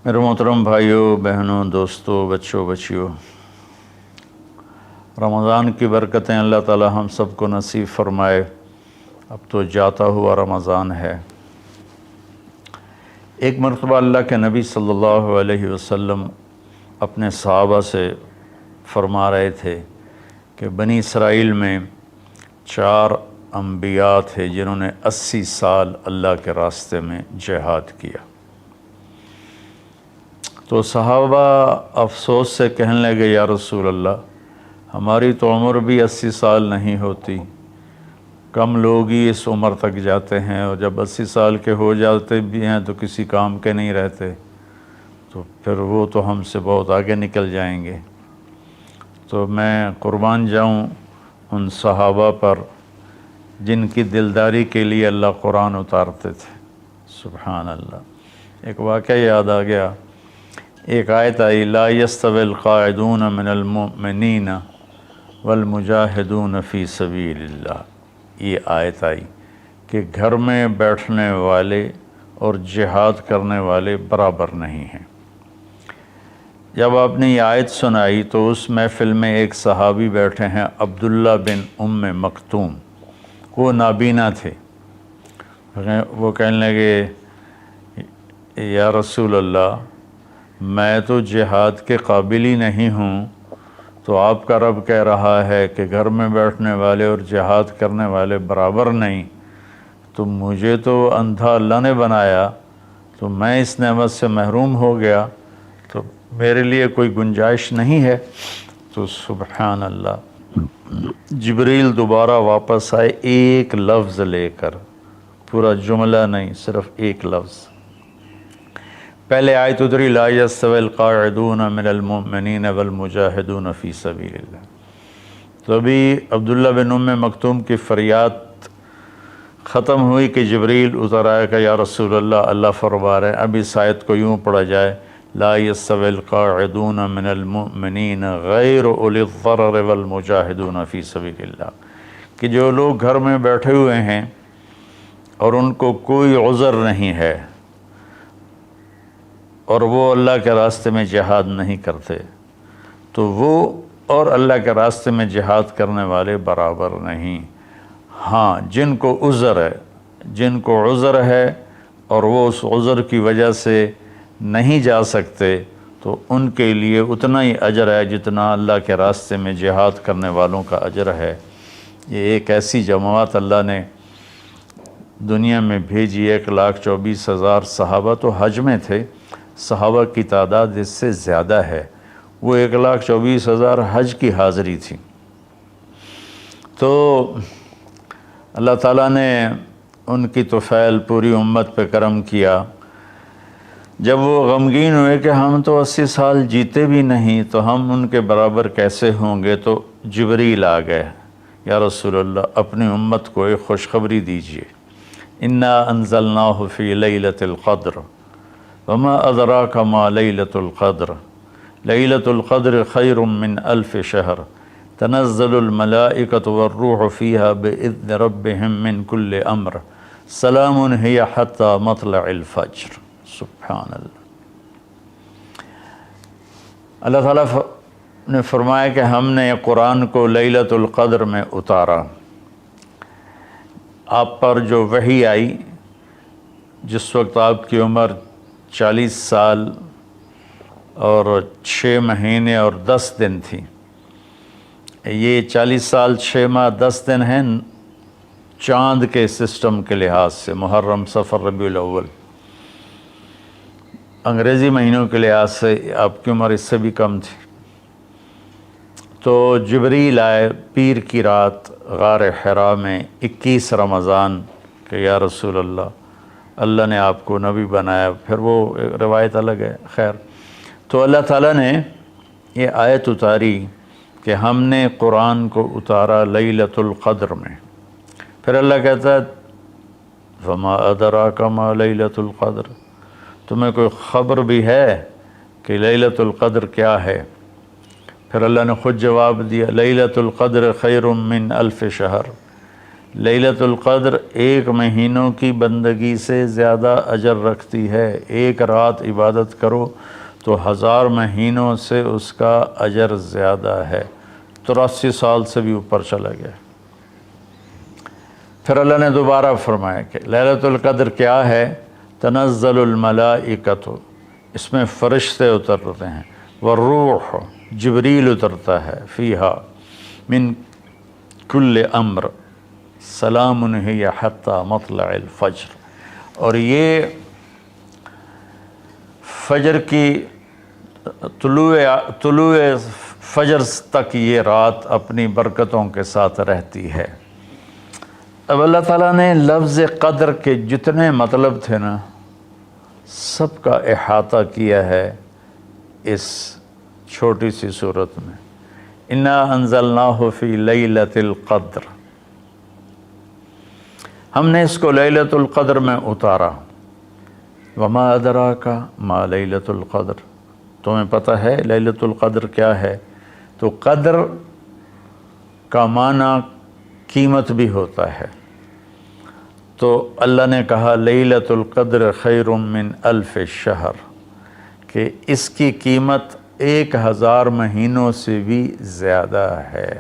میرے محترم بھائیوں، بہنوں، دوستوں، بچوں، بچیوں، رمضان کی برکتیں اللہ تعالی ہم سب کو نصیب فرمائے۔ اب تو جاتا ہوا رمضان ہے۔ ایک مرتبہ اللہ کے نبی صلی اللہ علیہ وسلم اپنے صحابہ سے فرما رہے تھے کہ بنی اسرائیل میں 4 انبیاء تھے جنہوں نے 80 سال اللہ کے راستے میں جہاد کیا۔ تو صحابہ افسوس سے کہنے لگے، یا رسول اللہ، ہماری تو عمر بھی 80 سال نہیں ہوتی، کم لوگ ہی اس عمر تک جاتے ہیں، اور جب 80 سال کے ہو جاتے بھی ہیں تو کسی کام کے نہیں رہتے، تو پھر وہ تو ہم سے بہت آگے نکل جائیں گے۔ تو میں قربان جاؤں ان صحابہ پر جن کی دلداری کے لیے اللہ قرآن اتارتے تھے۔ سبحان اللہ۔ ایک واقعہ یاد آ گیا، ایک آیت آئی، لا یستوی القاعدون من المؤمنین والمجاہدون فی سبیل اللہ۔ یہ آیت آئی کہ گھر میں بیٹھنے والے اور جہاد کرنے والے برابر نہیں ہیں۔ جب آپ نے یہ آیت سنائی تو اس محفل میں ایک صحابی بیٹھے ہیں، عبداللہ بن ام مکتوم، وہ نابینا تھے۔ وہ کہنے لگے، یا رسول اللہ، میں تو جہاد کے قابل ہی نہیں ہوں، تو آپ کا رب کہہ رہا ہے کہ گھر میں بیٹھنے والے اور جہاد کرنے والے برابر نہیں، تو مجھے تو اندھا اللہ نے بنایا، تو میں اس نعمت سے محروم ہو گیا، تو میرے لیے کوئی گنجائش نہیں ہے۔ تو سبحان اللہ، جبریل دوبارہ واپس آئے ایک لفظ لے کر، پورا جملہ نہیں، صرف ایک لفظ۔ پہلے آیت اتری، لا یستوی القاعدون من المؤمنین والمجاہدون فی سبیل اللہ۔ تو ابھی عبداللہ بن ام مکتوم کی فریاد ختم ہوئی کہ جبریل اتر آیا کہ یا رسول اللہ، اللہ فرما رہے ہیں اب اس آیت کو یوں پڑھا جائے، لا یستوی القاعدون من المؤمنین غیر اولی الضرر والمجاہدون فی سبیل اللہ، کہ جو لوگ گھر میں بیٹھے ہوئے ہیں اور ان کو کوئی عذر نہیں ہے اور وہ اللہ کے راستے میں جہاد نہیں کرتے، تو وہ اور اللہ کے راستے میں جہاد کرنے والے برابر نہیں۔ ہاں، جن کو عذر ہے اور وہ اس عذر کی وجہ سے نہیں جا سکتے، تو ان کے لیے اتنا ہی اجر ہے جتنا اللہ کے راستے میں جہاد کرنے والوں کا اجر ہے۔ یہ ایک ایسی جماعت اللہ نے دنیا میں بھیجی، 1,24,000 صحابہ تو حج میں تھے، صحابہ کی تعداد اس سے زیادہ ہے، وہ 1,24,000 حج کی حاضری تھی۔ تو اللہ تعالیٰ نے ان کی طفیل پوری امت پہ کرم کیا۔ جب وہ غمگین ہوئے کہ ہم تو 80 سال جیتے بھی نہیں، تو ہم ان کے برابر کیسے ہوں گے، تو جبریل آ گئے، یا رسول اللہ، اپنی امت کو ایک خوشخبری دیجئے، انا انزلناہ فی لیلۃ القدر وما ادراک ما لیلۃ القدر لیلۃ القدر خیر من الف شہر تنزل الملائکۃ والروح فیہا باذن ربہم من کل امر سلام ہی حتی مطلع الفجر۔ سبحان اللہ۔ اللہ تعالیٰ نے فرمایا کہ ہم نے قرآن کو لیلۃ القدر میں اتارا۔ آپ پر جو وحی آئی، جس وقت آپ کی عمر 40 سال اور 6 مہینے اور 10 دن تھی، یہ 40 سال 6 ماہ 10 دن ہیں چاند کے سسٹم کے لحاظ سے، محرم، صفر، ربیع الاول۔ انگریزی مہینوں کے لحاظ سے آپ کی عمر اس سے بھی کم تھی۔ تو جبریل آئے پیر کی رات غار حرا میں 21 رمضان کہ یا رسول اللہ، اللہ نے آپ کو نبی بنایا، پھر وہ روایت الگ ہے، خیر۔ تو اللہ تعالیٰ نے یہ آیت اتاری کہ ہم نے قرآن کو اتارا لیلۃ القدر میں۔ پھر اللہ کہتا ہے، فما ادراک ما لیلۃ القدر، تمہیں کوئی خبر بھی ہے کہ لیلۃ القدر کیا ہے؟ پھر اللہ نے خود جواب دیا، لیلۃ القدر خیر من الف شہر، لیلۃ القدر 1 مہینوں کی بندگی سے زیادہ اجر رکھتی ہے۔ 1 رات عبادت کرو تو 1000 مہینوں سے اس کا اجر زیادہ ہے۔ 83 سال سے بھی اوپر چلا گیا۔ پھر اللہ نے دوبارہ فرمایا کہ لیلۃ القدر کیا ہے؟ تنزل الملائکۃ، اس میں فرشتے اترتے ہیں، والروح، جبریل اترتا ہے، فیہا من کل امر سلام ہی حتی مطلع الفجر، اور یہ فجر کی طلوع فجر تک یہ رات اپنی برکتوں کے ساتھ رہتی ہے۔ اب اللہ تعالیٰ نے لفظ قدر کے جتنے مطلب تھے نا، سب کا احاطہ کیا ہے اس چھوٹی سی صورت میں۔ انا انزلناہ فی لیلۃ القدر، ہم نے اس کو لیلۃ القدر میں اتارا۔ وما ادراک ما لیلۃ القدر، تمہیں پتہ ہے لیلۃ القدر کیا ہے؟ تو قدر کا معنی قیمت بھی ہوتا ہے، تو اللہ نے کہا لیلۃ القدر خیر من 1000 شہر، کہ اس کی قیمت 1000 مہینوں سے بھی زیادہ ہے۔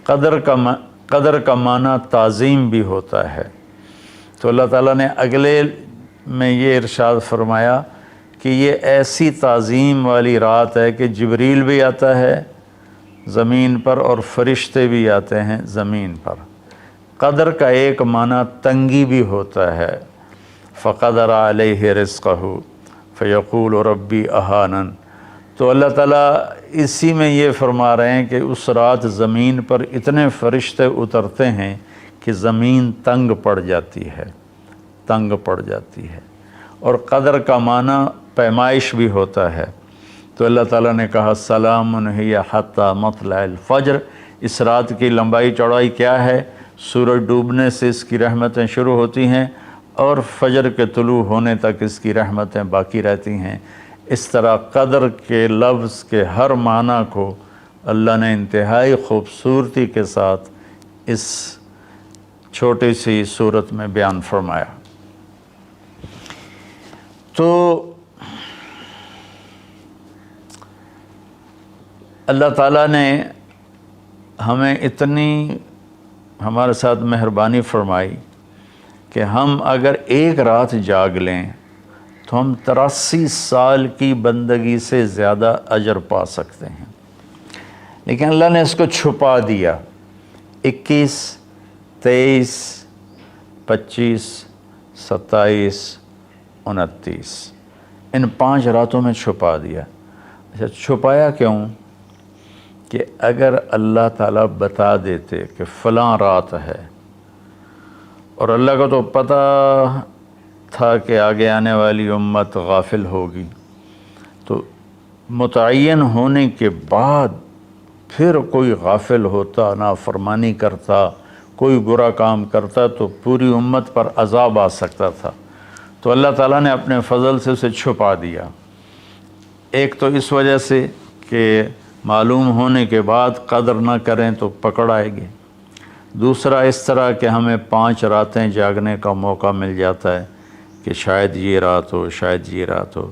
قدر کا معنی تعظیم بھی ہوتا ہے۔ تو اللہ تعالیٰ نے اگلے میں یہ ارشاد فرمایا کہ یہ ایسی تعظیم والی رات ہے کہ جبریل بھی آتا ہے زمین پر اور فرشتے بھی آتے ہیں زمین پر۔ قدر کا ایک معنی تنگی بھی ہوتا ہے، فقدر علیہ رزقہ فیقول ربی اہانن، تو اللہ تعالیٰ اسی میں یہ فرما رہے ہیں کہ اس رات زمین پر اتنے فرشتے اترتے ہیں کہ زمین تنگ پڑ جاتی ہے، تنگ پڑ جاتی ہے۔ اور قدر کا معنی پیمائش بھی ہوتا ہے، تو اللہ تعالیٰ نے کہا سلام ہی حتی مطلع الفجر، اس رات کی لمبائی چوڑائی کیا ہے؟ سورج ڈوبنے سے اس کی رحمتیں شروع ہوتی ہیں اور فجر کے طلوع ہونے تک اس کی رحمتیں باقی رہتی ہیں۔ اس طرح قدر کے لفظ کے ہر معنی کو اللہ نے انتہائی خوبصورتی کے ساتھ اس چھوٹی سی صورت میں بیان فرمایا۔ تو اللہ تعالیٰ نے ہمیں اتنی ہمارے ساتھ مہربانی فرمائی کہ ہم اگر 1 رات جاگ لیں تو ہم 83 سال کی بندگی سے زیادہ اجر پا سکتے ہیں، لیکن اللہ نے اس کو چھپا دیا۔ 21، 23، 25، 27، 29 ان 5 راتوں میں چھپا دیا۔ اچھا، چھپایا کیوں؟ کہ اگر اللہ تعالیٰ بتا دیتے کہ فلاں رات ہے، اور اللہ کو تو پتہ تھا کہ آگے آنے والی امت غافل ہوگی، تو متعین ہونے کے بعد پھر کوئی غافل ہوتا، نافرمانی کرتا، کوئی برا کام کرتا تو پوری امت پر عذاب آ سکتا تھا۔ تو اللہ تعالیٰ نے اپنے فضل سے اسے چھپا دیا۔ ایک تو اس وجہ سے کہ معلوم ہونے کے بعد قدر نہ کریں تو پکڑ آئے گی، دوسرا اس طرح کہ ہمیں 5 راتیں جاگنے کا موقع مل جاتا ہے کہ شاید یہ رات ہو، شاید یہ رات ہو۔